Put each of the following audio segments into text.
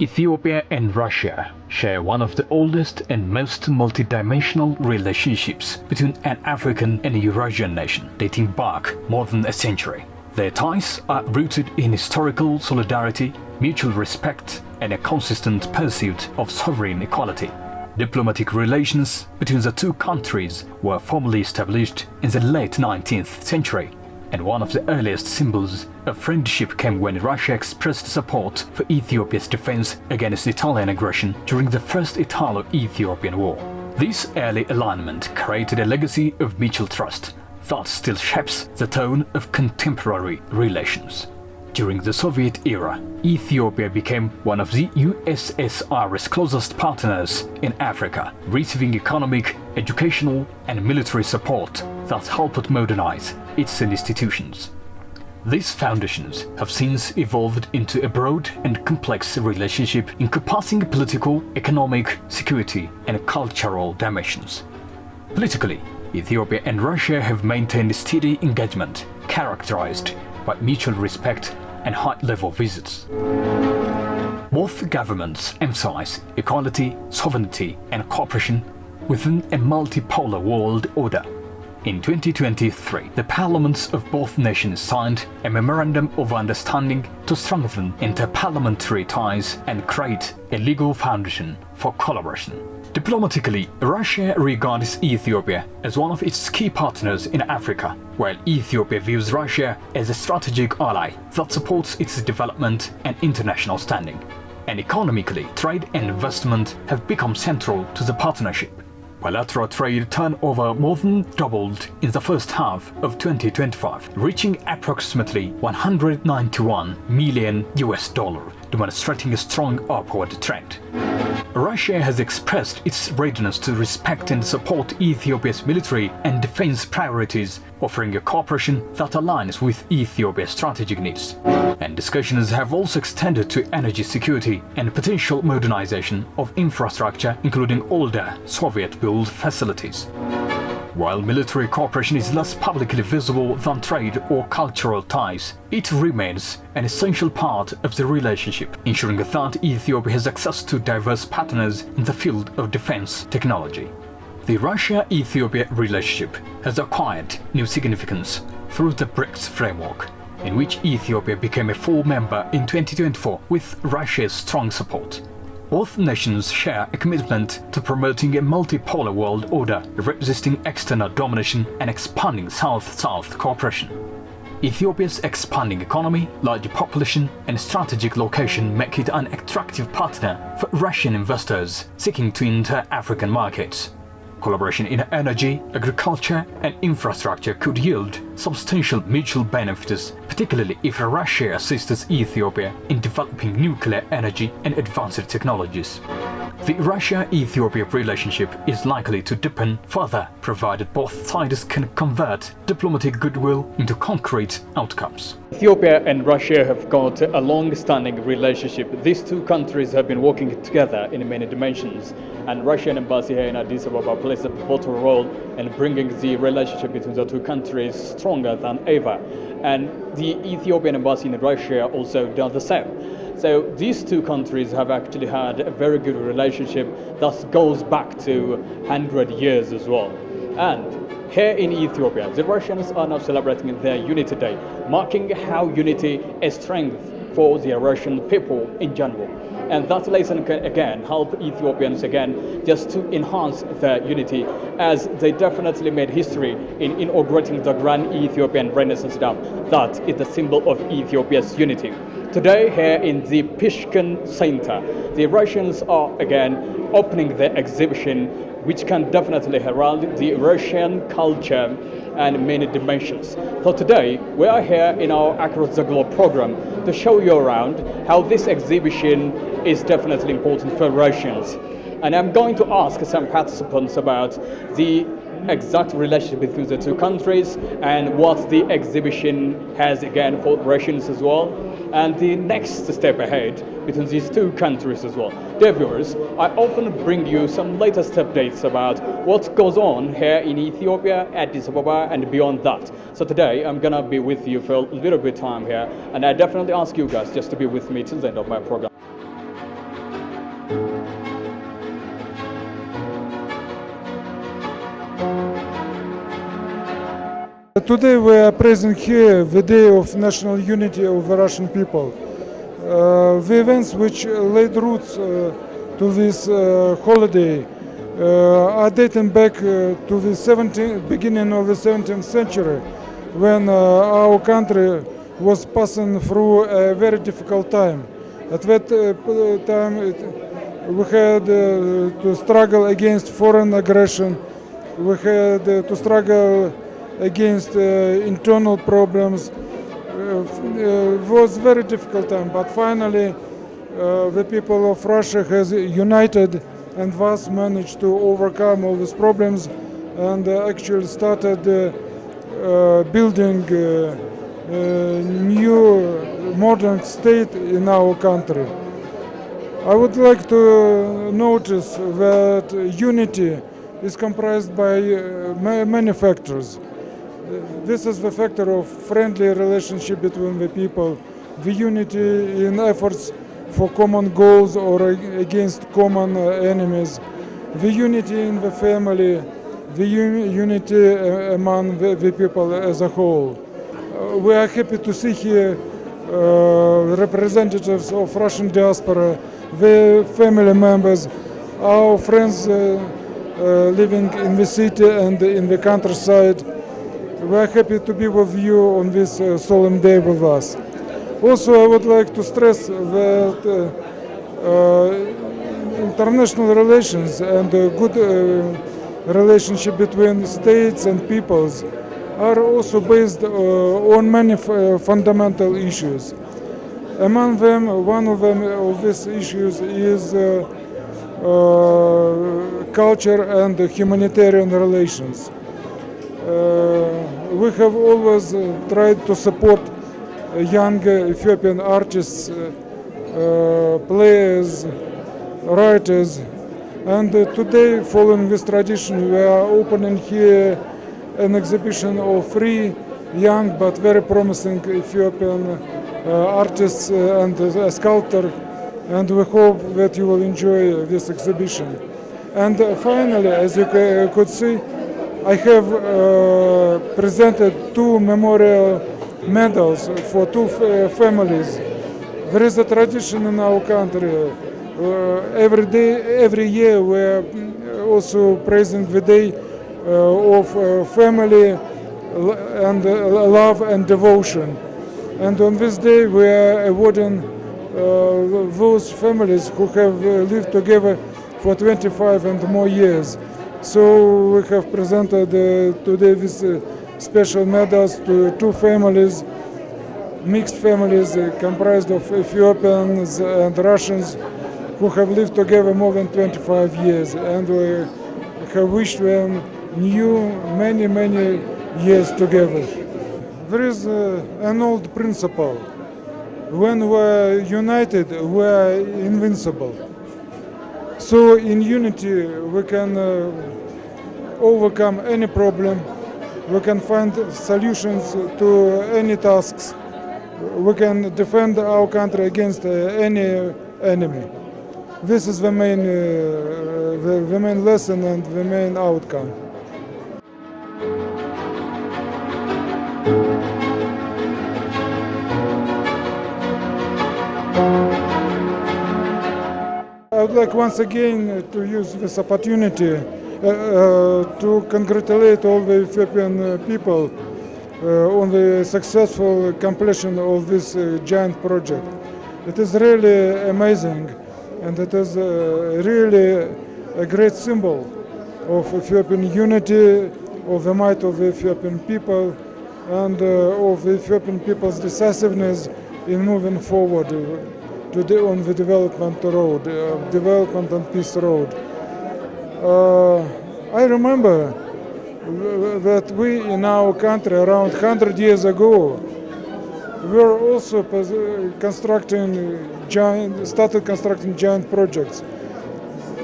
Ethiopia and Russia share one of the oldest and most multidimensional relationships between an African and a Eurasian nation, dating back more than a century. Their ties are rooted in historical solidarity, mutual respect, and a consistent pursuit of sovereign equality. Diplomatic relations between the two countries were formally established in the late 19th century, and one of the earliest symbols of friendship came when Russia expressed support for Ethiopia's defense against Italian aggression during the First Italo-Ethiopian War. This early alignment created a legacy of mutual trust that still shapes the tone of contemporary relations. During the Soviet era, Ethiopia became one of the USSR's closest partners in Africa, receiving economic, educational, and military support that helped modernize its institutions. These foundations have since evolved into a broad and complex relationship encompassing political, economic, security, and cultural dimensions. Politically, Ethiopia and Russia have maintained steady engagement characterized by mutual respect and high-level visits. Both governments emphasize equality, sovereignty, and cooperation within a multipolar world order. In 2023, the parliaments of both nations signed a memorandum of understanding to strengthen interparliamentary ties and create a legal foundation for collaboration. Diplomatically, Russia regards Ethiopia as one of its key partners in Africa, while Ethiopia views Russia as a strategic ally that supports its development and international standing. And economically, trade and investment have become central to the partnership. Bilateral trade turnover more than doubled in the first half of 2025, reaching approximately $191 million, demonstrating a strong upward trend. Russia has expressed its readiness to respect and support Ethiopia's military and defense priorities, offering a cooperation that aligns with Ethiopia's strategic needs. And discussions have also extended to energy security and potential modernization of infrastructure, including older Soviet-built facilities. While military cooperation is less publicly visible than trade or cultural ties, it remains an essential part of the relationship, ensuring that Ethiopia has access to diverse partners in the field of defense technology. The Russia-Ethiopia relationship has acquired new significance through the BRICS framework, in which Ethiopia became a full member in 2024 with Russia's strong support. Both nations share a commitment to promoting a multipolar world order, resisting external domination and expanding South-South cooperation. Ethiopia's expanding economy, large population, and strategic location make it an attractive partner for Russian investors seeking to enter African markets. Collaboration in energy, agriculture, and infrastructure could yield substantial mutual benefits, particularly if Russia assists Ethiopia in developing nuclear energy and advanced technologies. The Russia-Ethiopia relationship is likely to deepen further, provided both sides can convert diplomatic goodwill into concrete outcomes. Ethiopia and Russia have got a long-standing relationship. These two countries have been working together in many dimensions, and Russian embassy here in Addis Ababa plays a pivotal role in bringing the relationship between the two countries stronger than ever. And the Ethiopian embassy in Russia also does the same. So these two countries have actually had a very good relationship that goes back to 100 years as well. And here in Ethiopia, the Russians are now celebrating their Unity Day, marking how unity is strength for the Russian people in general. And that lesson can again help Ethiopians again just to enhance their unity, as they definitely made history in inaugurating the Grand Ethiopian Renaissance Dam that is the symbol of Ethiopia's unity. Today here in the Pishkin Center, the Russians are again opening the exhibition, which can definitely herald the Russian culture and many dimensions. So today we are here in our Across the Globe program to show you around how this exhibition is definitely important for Russians. And I'm going to ask some participants about the exact relationship between the two countries and what the exhibition has again for Russians as well, and the next step ahead between these two countries as well. Dear viewers, I often bring you some latest updates about what goes on here in Ethiopia, Addis Ababa, and beyond that. So today I'm gonna be with you for a little bit of time here, and I definitely ask you guys just to be with me till the end of my program. Today we are present here the day of national unity of the Russian people. The events which laid roots to this holiday are dating back to the beginning of the 17th century, when our country was passing through a very difficult time. At that time we had to struggle against foreign aggression, we had to struggle against internal problems. It was a very difficult time, but finally the people of Russia has united and thus managed to overcome all these problems and actually started building a new modern state in our country. I would like to notice that unity is comprised by many factors. This is the factor of friendly relationship between the people, the unity in efforts for common goals or against common enemies, the unity in the family, the unity among the people as a whole. We are happy to see here representatives of Russian diaspora, the family members, our friends living in the city and in the countryside. We are happy to be with you on this solemn day with us. Also, I would like to stress that international relations and good relationship between states and peoples are also based on many fundamental issues. Among them, one of these issues is culture and humanitarian relations. We have always tried to support young Ethiopian artists, players, writers, and today, following this tradition, we are opening here an exhibition of 3 young but very promising Ethiopian artists and a sculptor, and we hope that you will enjoy this exhibition. And finally, as you could see, I have presented 2 memorial medals for 2 families. There is a tradition in our country. Every year we are also praising the day of family and love and devotion. And on this day we are awarding those families who have lived together for 25 and more years. So we have presented today these special medals to 2 families, mixed families comprised of Ethiopians and Russians who have lived together more than 25 years, and we have wished them many years together. There is an old principle: when we are united, we are invincible. So in unity we can overcome any problem, we can find solutions to any tasks, we can defend our country against any enemy. This is the main lesson and the main outcome. I would like once again to use this opportunity to congratulate all the Ethiopian people on the successful completion of this giant project. It is really amazing, and it is really a great symbol of Ethiopian unity, of the might of the Ethiopian people, and of the Ethiopian people's decisiveness in moving forward on the development road, development and peace road. I remember that we in our country around 100 years ago were also started constructing giant projects.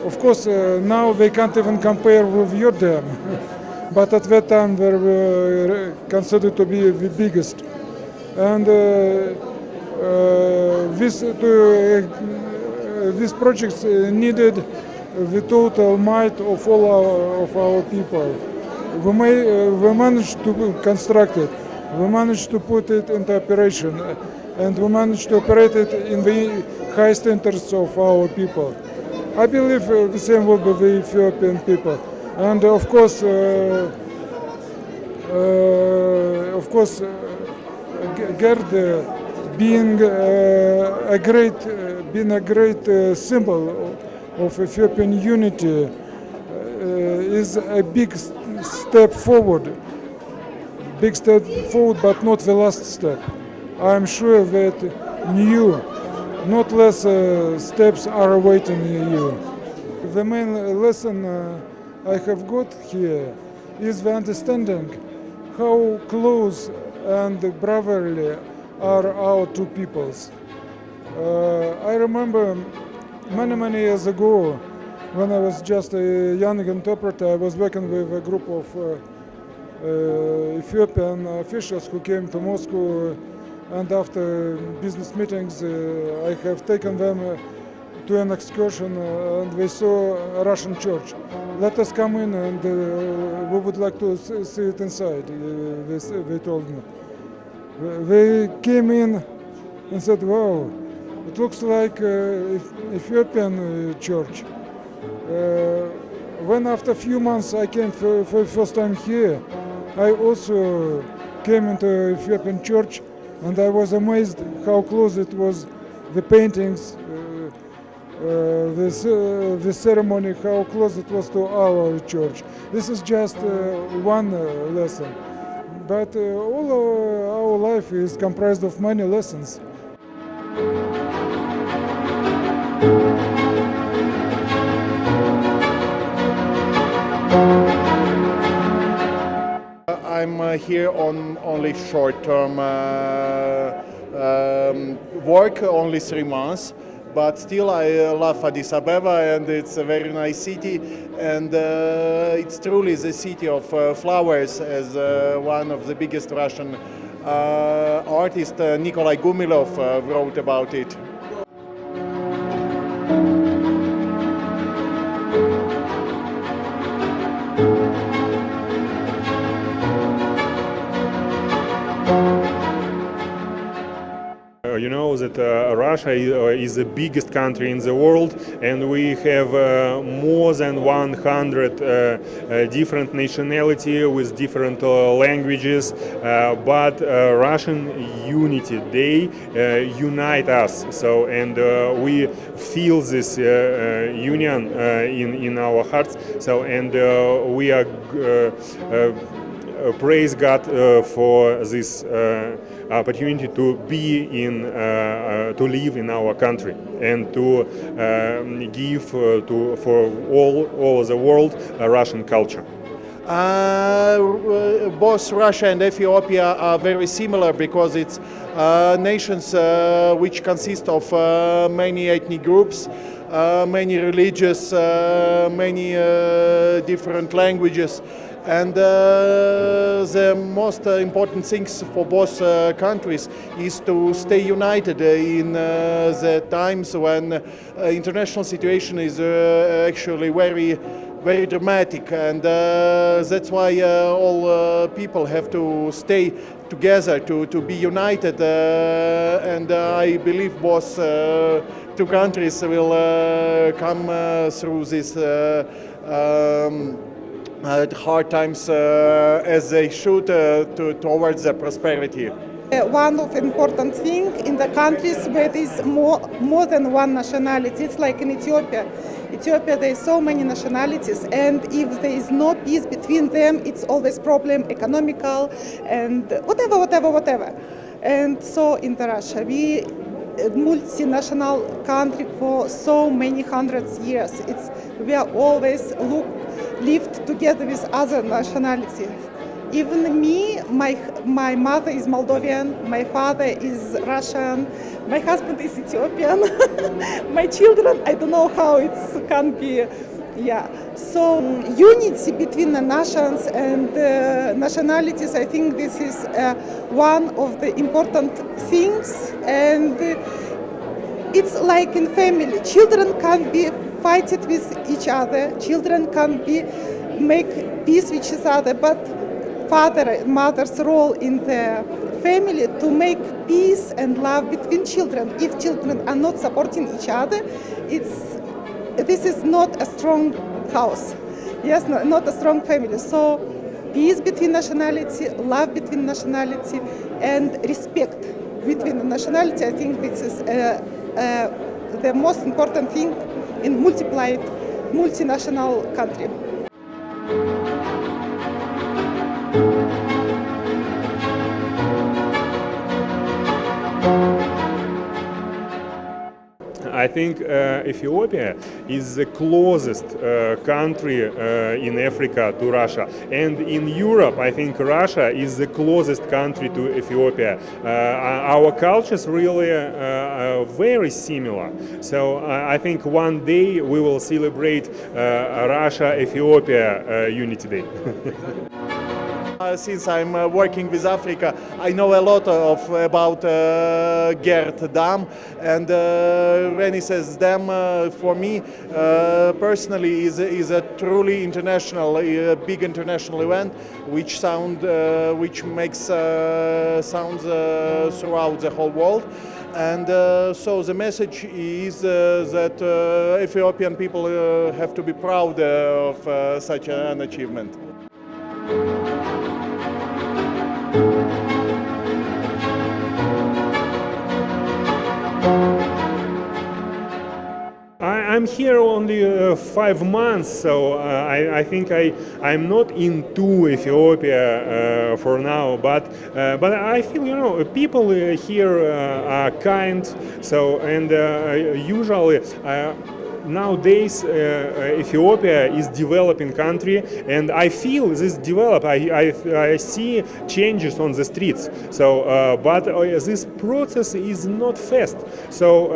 Of course, now they can't even compare with your dam, but at that time they were considered to be the biggest. And this to these projects needed the total might of all of our people. We managed to construct it. We managed to put it into operation, and we managed to operate it in the highest interests of our people. I believe the same will be the Ethiopian people, and of course, GERD being a great symbol of Ethiopian unity is a big step forward. Big step forward, but not the last step. I am sure that new, not less steps are awaiting you. The main lesson I have got here is the understanding how close and brotherly are our two peoples. I remember many years ago, when I was just a young interpreter, I was working with a group of Ethiopian officials who came to Moscow, and after business meetings I have taken them to an excursion and we saw a Russian church. Let us come in and we would like to see it inside, they told me. They came in and said, wow, it looks like Ethiopian church. When after a few months I came for the first time here, I also came into Ethiopian church, and I was amazed how close it was, the paintings, the ceremony, how close it was to our church. This is just one lesson, but all our life is comprised of many lessons. I'm here on only short-term work, only 3 months, but still I love Addis Ababa, and it's a very nice city, and it's truly the city of flowers, as one of the biggest Russian artists, Nikolai Gumilov, wrote about it. You know that Russia is the biggest country in the world, and we have more than 100 different nationalities with different languages, but Russian Unity Day unite us. So, and we feel this union in our hearts. So, and we are praise God for this opportunity to be in, to live in our country, and to give for all the world a Russian culture. Both Russia and Ethiopia are very similar because it's nations which consist of many ethnic groups, many religious, many different languages. And the most important things for both countries is to stay united in the times when international situation is actually very dramatic, and that's why all people have to stay together, to be united, and I believe both two countries will come through this hard times as they should towards the prosperity. One of important thing in the countries where there is more than one nationality, it's like in Ethiopia. Ethiopia, there is so many nationalities, and if there is no peace between them, it's always problem, economical, and whatever. And so in Russia, we multinational country for so many hundreds years. We are always lived together with other nationalities. Even me, my mother is Moldovan, my father is Russian, my husband is Ethiopian, my children, I don't know how it can be. Yeah, so unity between the nations and nationalities, I think this is one of the important things, and it's like in family. Children can be fighting with each other. Children can be make peace with each other. But father and mother's role in the family to make peace and love between children. If children are not supporting each other, this is not a strong house. Yes, not a strong family. So peace between nationality, love between nationality, and respect between the nationality. I think this is the most important thing in multinational country. I think Ethiopia is the closest country in Africa to Russia, and in Europe I think Russia is the closest country to Ethiopia. Our cultures really are very similar, so I think one day we will celebrate Russia-Ethiopia Unity Day. Since I'm working with Africa, I know a lot about GERD Dam, and Renaissance Dam for me personally is a truly international, big international event, which makes sounds throughout the whole world. And so the message is that Ethiopian people have to be proud of such an achievement. I'm here only 5 months, so I think I'm not into Ethiopia for now. But I feel people here are kind. So and usually. Nowadays, Ethiopia is developing country, and I feel this develop. I see changes on the streets. So, but this process is not fast. So,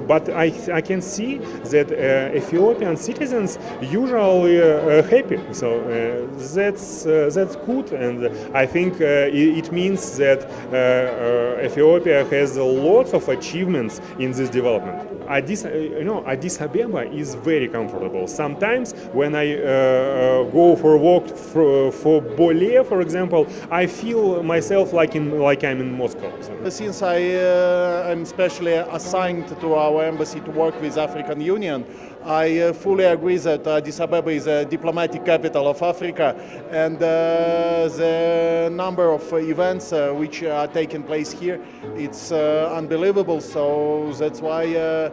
but I can see that Ethiopian citizens usually happy. So that's good, and I think it means that Ethiopia has lots of achievements in this development. Addis Ababa is very comfortable. Sometimes when I go for a walk for Bole, for example, I feel myself like I'm in Moscow. So. Since I'm specially assigned to our embassy to work with African Union, I fully agree that Addis Ababa is a diplomatic capital of Africa, and the number of events which are taking place here, it's unbelievable. So that's why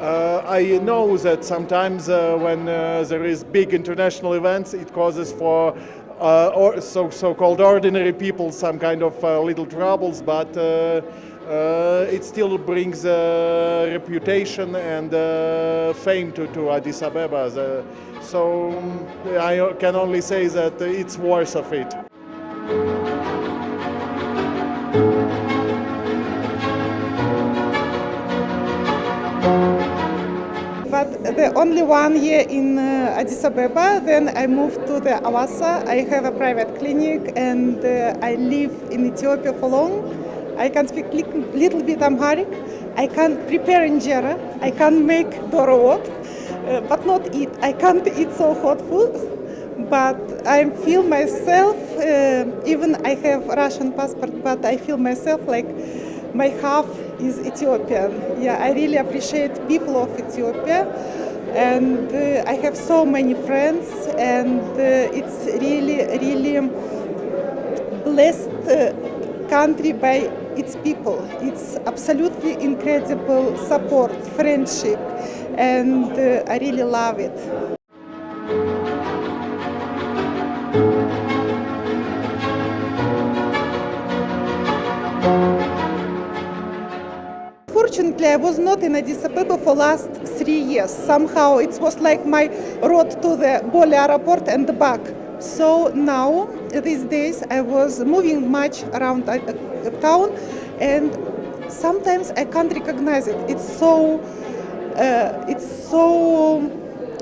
I know that sometimes when there is big international events, it causes for so-called ordinary people some kind of little troubles, but it still brings reputation and fame to Addis Ababa. So I can only say that it's worth of it. But the only 1 year in Addis Ababa, then I moved to the Awassa. I have a private clinic, and I live in Ethiopia for long. I can speak little bit Amharic. I can prepare injera. I can make dorowot, but not eat. I can't eat so hot food. But I feel myself, even I have Russian passport, but I feel myself like my half is Ethiopian. Yeah, I really appreciate people of Ethiopia, and I have so many friends, and it's really blessed country by its people. It's absolutely incredible support, friendship, and I really love it. Fortunately, I was not in Addis Ababa for last 3 years. Somehow it was like my road to the Bole airport and back. So now, these days, I was moving much around town, and sometimes I can't recognize it. It's so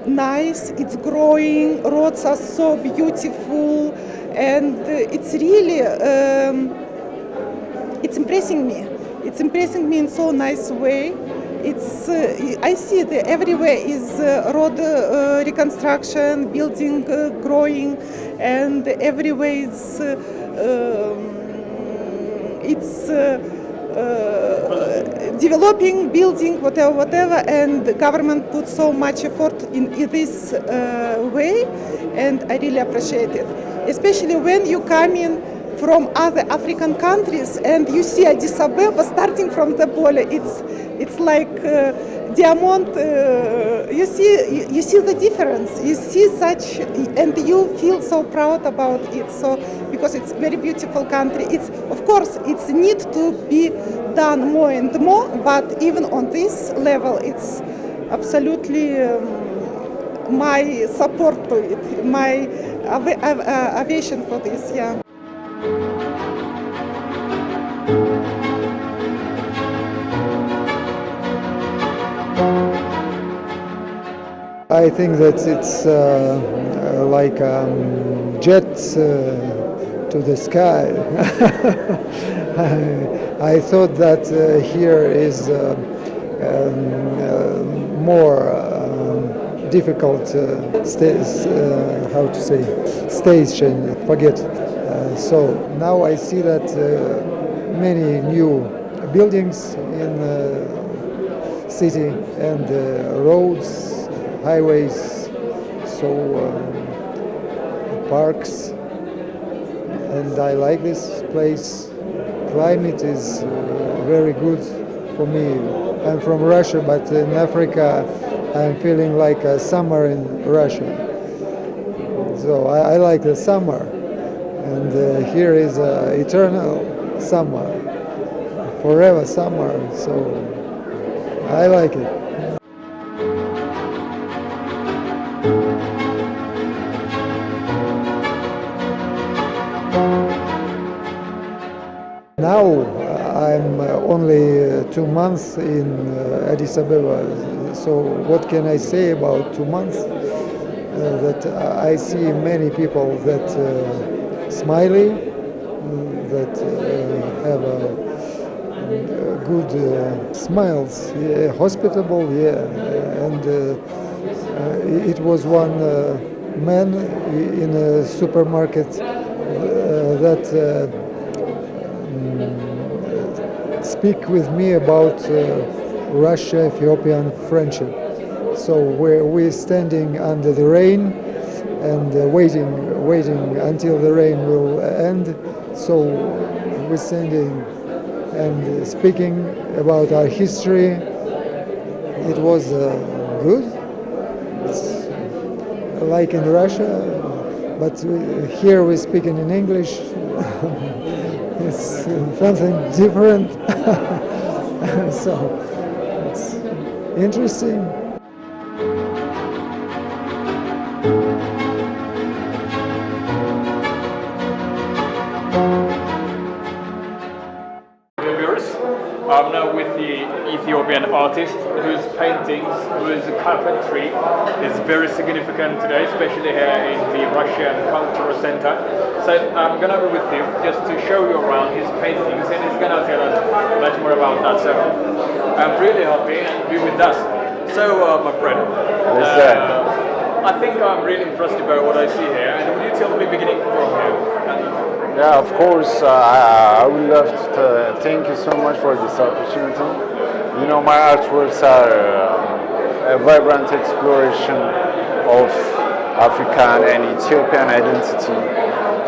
nice. It's growing. Roads are so beautiful, and it's really it's impressing me. It's impressing me in so nice way. It's I see that everywhere is road reconstruction, building growing, and everywhere is it's developing, building, whatever, and the government put so much effort in this way, and I really appreciate it. Especially when you come in from other African countries and you see Addis Ababa starting from the border, it's like diamond. You see the difference. You see such, and you feel so proud about it. So because it's very beautiful country. It's of course it's need to be done more and more, but even on this level, it's absolutely my support to it, my aviation for this. Yeah. I think that it's like jets to the sky. I thought that here is more difficult how to say station. Forget. So now I see that many new buildings in the city and roads, highways, so parks, and I like this place. Climate is very good for me. I'm from Russia, but in Africa I'm feeling like a summer in Russia. So I like the summer, and here is eternal summer, forever summer, so I like it. Now I'm only 2 months in Addis Ababa, so what can I say about 2 months? That I see many people that smiley, that have good smiles, yeah, hospitable, yeah, and it was one man in a supermarket that speak with me about Russia-Ethiopian friendship. So we're standing under the rain and waiting until the rain will end. So we're standing and speaking about our history. It was good, it's like in Russia, but here we're speaking in English. It's something different. So it's interesting. I'm now with the Ethiopian artist whose paintings, whose carpentry is very significant today, especially here in the Russian Cultural Center. So I'm going to be with him just to show you around his paintings, and he's going to tell us much more about that. So I'm really happy and be with us. So my friend, I think I'm really impressed by what I see here. And would you tell me beginning from here? Yeah, of course. I would love to thank you so much for this opportunity. You know, my artworks are a vibrant exploration of African and Ethiopian identity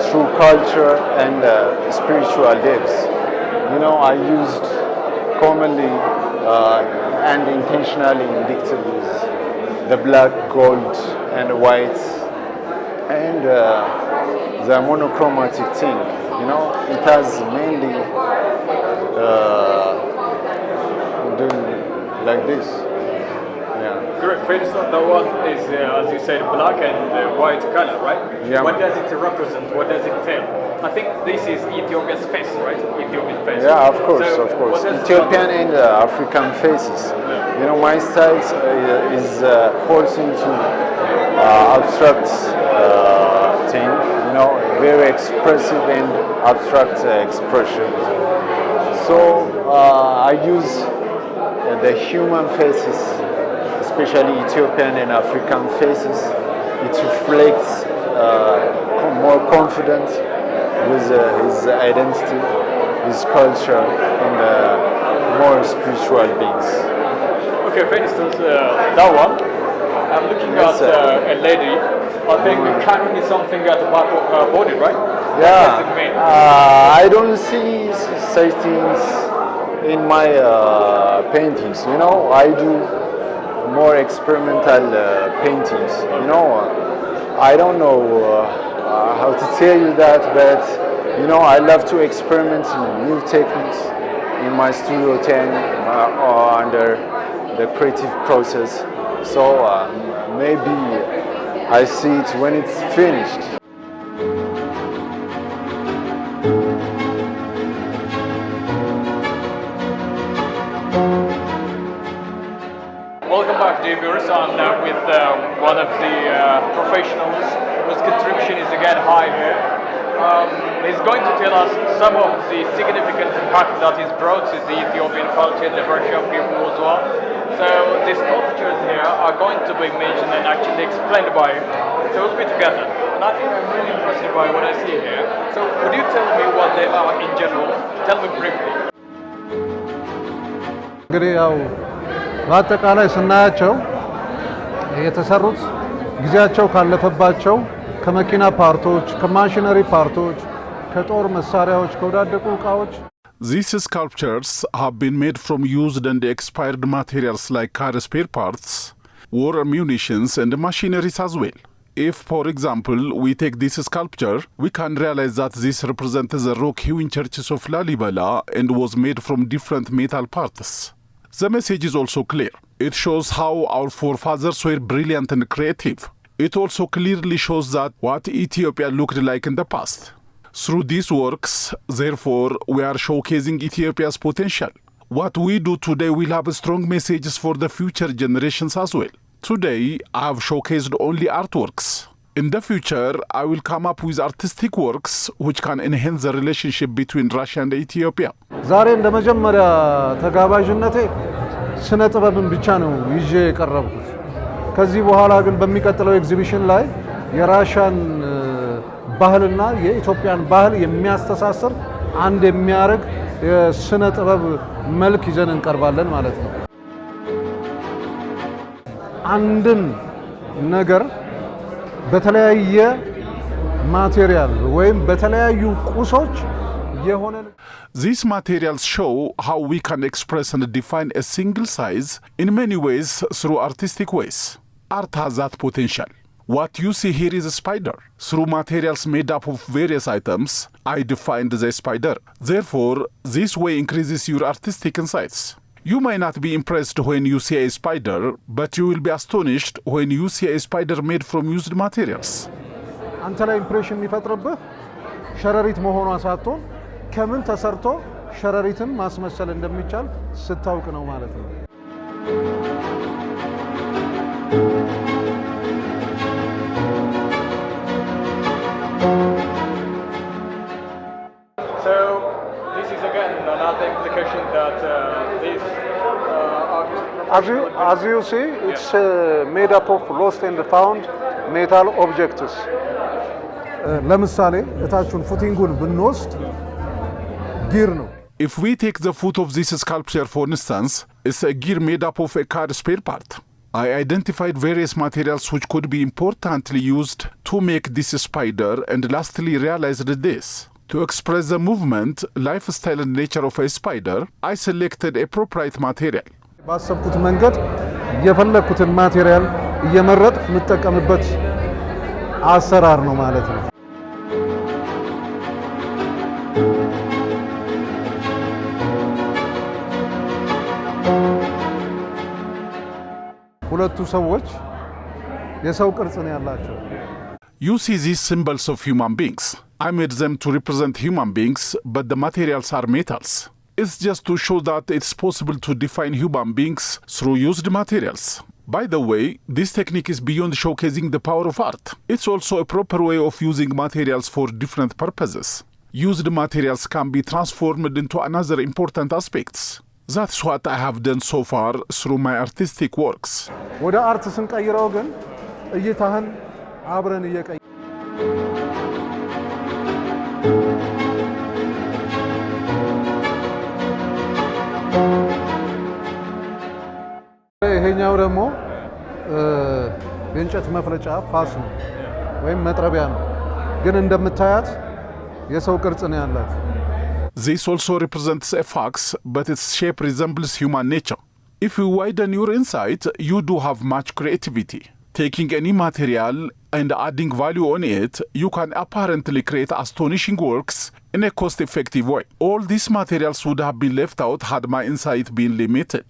through culture and spiritual depths. You know, I used commonly and intentionally depicted with the black, gold, and white, and the monochromatic thing. You know, it has mainly doing like this. Yeah. Correct. For instance, the one is, as you said, black and white color, right? Yeah. What does it represent? What does it tell? I think this is Ethiopia's face, right? Ethiopian face. Yeah, of course, so of course. Ethiopian and African faces. Yeah. You know, my style is falls into abstract thing. You know, very expressive and abstract expression. So I use the human faces, especially Ethiopian and African faces. It reflects more confidence with his identity, his culture, and more spiritual beings. Okay, for instance, that one, I'm looking Yes, at a lady. I think carrying something at the back of her body, right? What Yeah, does it mean? I don't see such things in my paintings. You know, I do more experimental paintings. You know, I don't know how to tell you that, but you know, I love to experiment in new techniques in my studio time or under the creative process. So maybe I see it when it's finished. Welcome back, dear viewers. I'm now with one of the professionals whose contribution is again high here. He's going to tell us some of the significant impact that he's brought to the Ethiopian culture, the Russian people as well. So the sculptures here are going to be mentioned and actually explained by him. So we'll be together. And I think I'm really impressed by what I see here. So would you tell me what they are in general? Tell me briefly. እንግዲህ ያው በአጠቃላይ ስናያቸው የተሰሩት ጊዜያቸው ካለፈባቸው ከመኪና ፓርቶች፣ ከማሽነሪ ፓርቶች፣ ከጦር መሳሪያዎች፣ ከወዳደቁ ዕቃዎች These sculptures have been made from used and expired materials like car spare parts, war munitions and machineries as well. If, for example, we take this sculpture, we can realize that this represents the rock-hewn churches of Lalibela and was made from different metal parts. The message is also clear. It shows how our forefathers were brilliant and creative. It also clearly shows that what Ethiopia looked like in the past. Through these works, therefore, we are showcasing Ethiopia's potential. What we do today will have strong messages for the future generations as well. Today, I have showcased only artworks. In the future, I will come up with artistic works which can enhance the relationship between Russia and Ethiopia. ዛሬ እንደ መጀመሪያ ተጋባዥነቴ ስነ ጥበብን ብቻ ነው ይዤ የቀረብኩት። ከዚህ በኋላ ግን በሚቀጥለው ኤግዚቢሽን ላይ የራሻን ባህልና የኢትዮጵያን ባህል የሚያስተሳስር አንድ የሚያርግ የስነ ጥበብ መልክ ይዘን እንቀርባለን ማለት ነው። አንድን ነገር በተለያየ ማቴሪያል ወይም በተለያዩ ቁሶች የሆነ These materials show how we can express and define a single size in many ways through artistic ways. Art has that potential. What you see here is a spider. Through materials made up of various items, I defined the spider. Therefore, this way increases your artistic insights. You may not be impressed when you see a spider, but you will be astonished when you see a spider made from used materials. አንተ ላይ ኢምፕሬሽን የሚፈጥርብህ ሸረሪት መሆኗ ሳትሆን ከምን ተሰርቶ ሸረሪትን ማስመሰል እንደሚቻል ስታውቅ ነው ማለት ነው። So this is again another implication that this As you see, it's made up of lost and found metal objects. ለምሳሌ እታቹን ፉቲንጉን ብንወስድ ጊር ነው። If we take the foot of this sculpture, for instance, it's a gear made up of a car spare part. I identified various materials which could be importantly used to make this spider, and lastly realized this. To express the movement, lifestyle and nature of a spider, I selected a appropriate material. ባሰብኩት መንገድ የፈለኩትን ማቴሪያል እየመረጥኩ የምጠቀምበት አሰራር ነው ማለት ነው። ሁለቱ ሰዎች የሰው ቅርጽ ነው ያላቸው። You see these symbols of human beings. I made them to represent human beings, but the materials are metals. It's just to show that it's possible to define human beings through used materials. By the way, this technique is beyond showcasing the power of art. It's also a proper way of using materials for different purposes. Used materials can be transformed into another important aspects. That's what I have done so far through my artistic works. ወደ አርት ስንቀይረው ግን እይታህን አብረን እየቀየረ ይሄኛው ደግሞ የእንጨት መፍለጫ ፋስ ነው ወይም መጥረቢያ ነው። ግን እንደምታያት የሰው ቅርጽ ነው ያላት። This also represents a fax, but its shape resembles human nature. If you widen your insight, you do have much creativity. Taking any material and adding value on it, you can apparently create astonishing works in a cost-effective way. All these materials would have been left out had my insight been limited.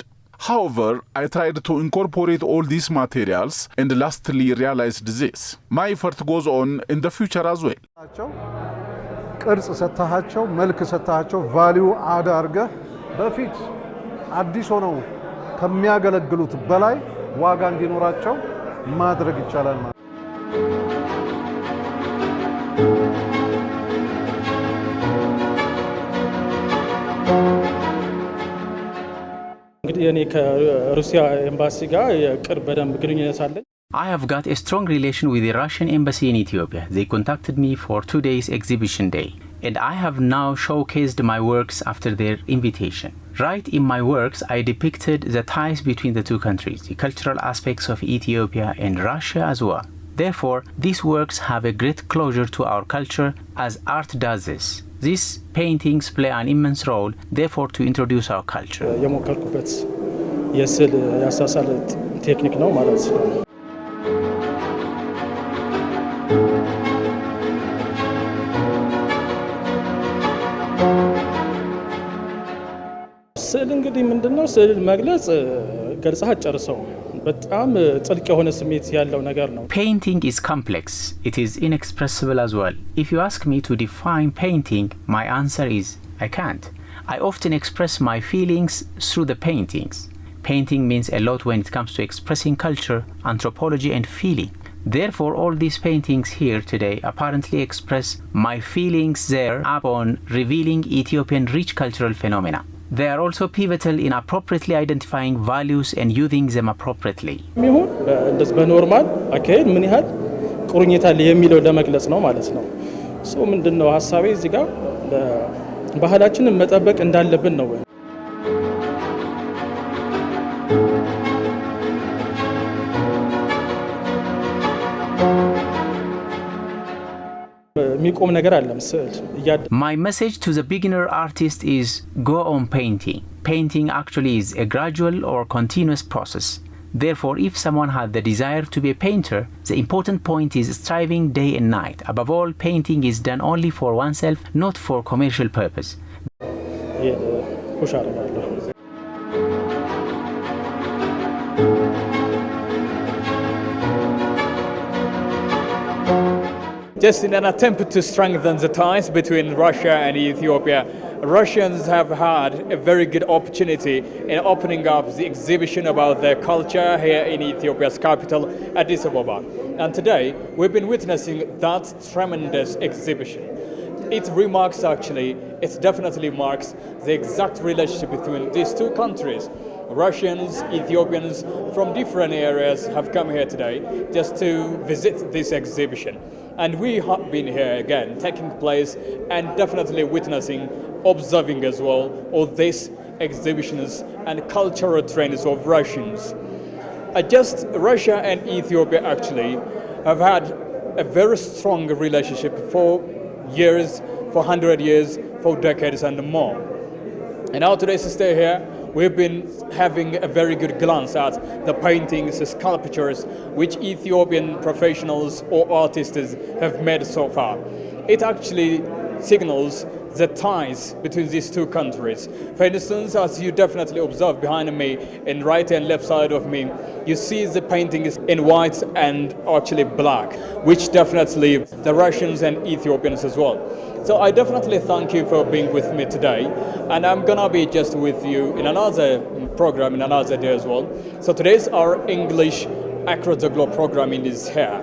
However, I tried to incorporate all these materials and lastly realized this. My effort goes on in the future as well. ቅርጽ ሰታሃቸው መልክ ሰታሃቸው ቫልዩ አድ አድርገህ በፊት አዲስ ሆነው ከሚያገለግሉት በላይ ዋጋ እንዲኖራቸው ማድረግ ይቻላል ማለት ነው። እንግዲህ እኔ ከሩሲያ ኤምባሲ ጋር የቅርብ በደንብ ግንኙነት አለኝ። I have got a strong relation with the Russian embassy in Ethiopia. They contacted me for 2 days exhibition day, and I have now showcased my works after their invitation. Right in my works, I depicted the ties between the two countries, the cultural aspects of Ethiopia and Russia as well. Therefore, these works have a great closure to our culture as art does this. These paintings play an immense role, therefore, to introduce our culture. የሞከርኩበት የስዕል ያሳሳል ቴክኒክ ነው ማለት ነው። ስዕል እንግዲህ ምንድነው? ስዕል መግለጽ ገልጸህ አጨርሰው በጣም ጥልቅ የሆነ ስሜት ያለው ነገር ነው። Painting is complex. It is inexpressible as well. If you ask me to define painting, my answer is I can't. I often express my feelings through the paintings. Painting means a lot when it comes to expressing culture, anthropology and feeling. Therefore, all these paintings here today apparently express my feelings there upon revealing Ethiopian rich cultural phenomena. They are also pivotal in appropriately identifying values and using them appropriately. የሚሆን እንደዚህ በኖርማል አካሄድ ምን ያህል ቁርኝት አለ የሚለው ለመግለጽ ነው ማለት ነው። ሶ ምንድነው ሐሳቤ እዚህ ጋር ባህላችንን መጠበቅ እንዳለብን ነው። የሚቆም ነገር አለ ስዕል እያደ My message to the beginner artist is go on painting. Painting actually is a gradual or continuous process. Therefore, if someone had the desire to be a painter, the important point is striving day and night. Above all, painting is done only for oneself, not for commercial purpose. ፑሽ አደርጋለሁ። Just in an attempt to strengthen the ties between Russia and Ethiopia, Russians have had a very good opportunity in opening up the exhibition about their culture here in Ethiopia's capital, Addis Ababa. And today, we've been witnessing that tremendous exhibition. It definitely marks the exact relationship between these two countries. Russians, Ethiopians from different areas have come here today just to visit this exhibition. And we have been here again, taking place and definitely witnessing, observing as well, all these exhibitions and cultural trends of Russians. Russia and Ethiopia actually have had a very strong relationship for years, for 100 years, for decades and more. And now today's stay here, we've been having a very good glance at the paintings, the sculptures, which Ethiopian professionals or artists have made so far. It actually signals the ties between these two countries. For instance, as you definitely observe behind me, in right and left side of me, you see the paintings in white and actually black, which definitely the Russians and Ethiopians as well. So I definitely thank you for being with me today, and I'm gonna be just with you in another program, in another day as well. So today's our English Across the Globe program is here.